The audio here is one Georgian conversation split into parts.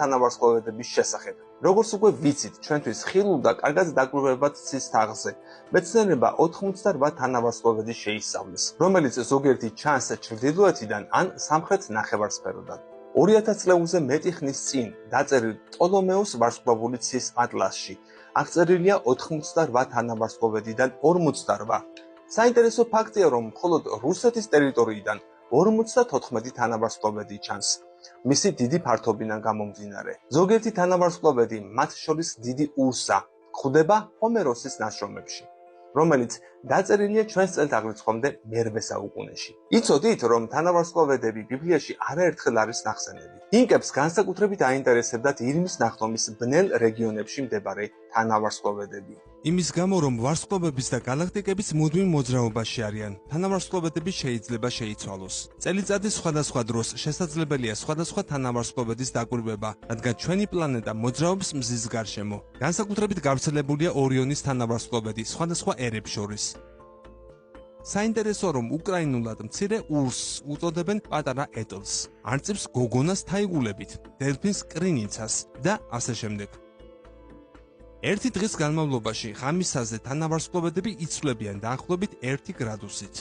თანავარსკვლავედების შესახებ. Როგორც უკვე ვიცით, ჩვენთვის ხილულ და კარგად დაკვირვებად ცის თაღზე მეცნიერება 88 თანავარსკვლავედი შეისწავლის, რომელიც ზოგიერთი ჩანს ჩრდილოეთიდან ან სამხრეთ ნახევარსფეროდან. 2000 წლებზე მეტი ხნის წინ დაწერილ პტოლომეუს ვარსკვლავური ცის ატლასში აღწერილია 88 თანავარსკვლავედიდან 48. საინტერესო ფაქტია, რომ მხოლოდ რუსეთის ტერიტორიიდან 54 თანავარსკვლავედი ჩანს. მისი დიდი ფართობიდან გამომდინარე. ზოგიერთი თანავარსკვლავედი, მათ შორის დიდი ურსა, გვხვდება ჰომეროსის ნაშრომებში, რომელიც დაწერილია ჩვენს წელთაღრიცხვამდე მე-8 საუკუნეში. იცოდით, რომ თანავარსკვლავედები ბიბლიაში არაერთხელ არის ნახსენები. ინკებს განსაკუთრებით აინტერესებდათ ირმის ნახტომის ბნელ რეგიონებში მდებარე თანავარსკვლავედები. იმის გამო, რომ ვარსკვლავების და galaktikების მუდმივ მოძრაობაში არიან, თანავარსკვლავედები შეიძლება შეიცვალოს. წელიწადის სხვადასხვა დროს შესაძლებელია სხვადასხვა თანავარსკვლავედის დაკვირვება, რადგან ჩვენი პლანეტა მოძრაობს მზის გარშემო. განსაკუთრებით გავრცელებულია ორიონის თანავარსკვლავედი სხვადასხვა ერებს შორის. საინტერესოა, რომ უკრაინულად მცირე ურსს უწოდებენ პატარა ეტლს, არწივს გოგონას თაიგულებით, დელფინს კრინიცას და ასე შემდეგ. ერთი დღის განმავლობაში ღამისაზე თანავარსკვლავედები იცვლებიან დაახლოებით 1 გრადუსით.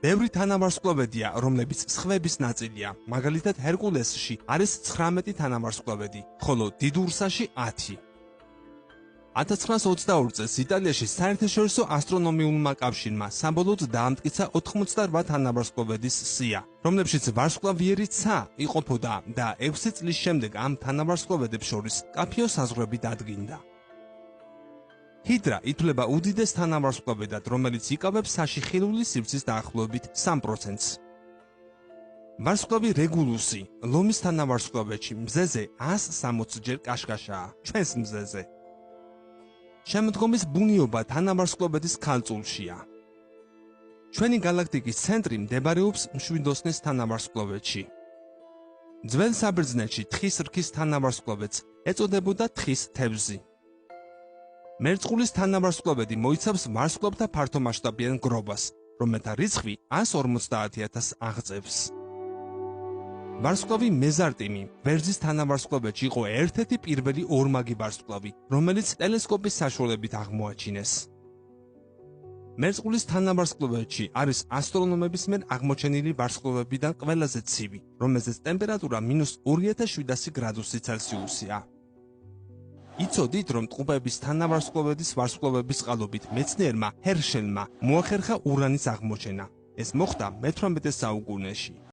ბევრი თანავარსკვლავედია, რომლებიც სხვების ნაწილია, მაგალითად ჰერკულესში არის 19 თანავარსკვლავედი, ხოლო დიდ ურსაში 10. 1922 წელს იტალიაში საერთაშორისო ასტრონომიულმა კავშირმა საბოლოოდ დაამტკიცა 88 თანავარსკვლავედის სია, რომლებშიც ვარსკვლავიერი ცა იყოფოდა და 6 წლის შემდეგ ამ თანავარსკვლავედებს შორის მკაფიო საზღვრები დადგინდა. ჰიდრა ითვლება უდიდეს თანავარსკვლავედად, რომელიც იკავებს საშიხილული სივრცის დაახლოებით 3%-ს. ვარსკვლავი რეგულუსი ლომის თანავარსკვლავედში მზეზე 160 ჯერ კაშკაშაა, ჩვენს მზეზე. შემდგომის ბუნიობა თანავარსკვლავედის ქალწულშია. ჩვენი galaktikis ცენტრი მდებარეობს მშვიდოსნის თანავარსკვლავედში. ძველ საბერძნეთში თხის რქის თანავარსკვლავედს ეწოდებოდა თხის თევზი. მერწყულის თანავარსკვლავედი მოიცავს ვარსკვლავთა ფართომასშტაბიან გრობას, რომელთა რიცხვი 150.000 აღწევს. ვარსკვლავი მეზარტიმი ვერძის თანავარსკვლავედში იყო ერთ-ერთი პირველი ორმაგი ვარსკვლავი, რომელიც ტელესკოპის საშუალებით აღმოაჩინეს. მერწყულის თანავარსკვლავედში არის ასტრონომების მიერ აღმოჩენილი ვარსკვლავებიდან ყველაზე ცივი, რომელზეც ტემპერატურა -2700 გრადუსი ცელსიუსია. იცოდით, რომ ტყუპების თანავარსკვლავედის ვარსკვლავების წყალობით მეცნიერმა ჰერშელმა მოახერხა ურანის აღმოჩენა. ეს მოხდა მე-18 საუკუნეში.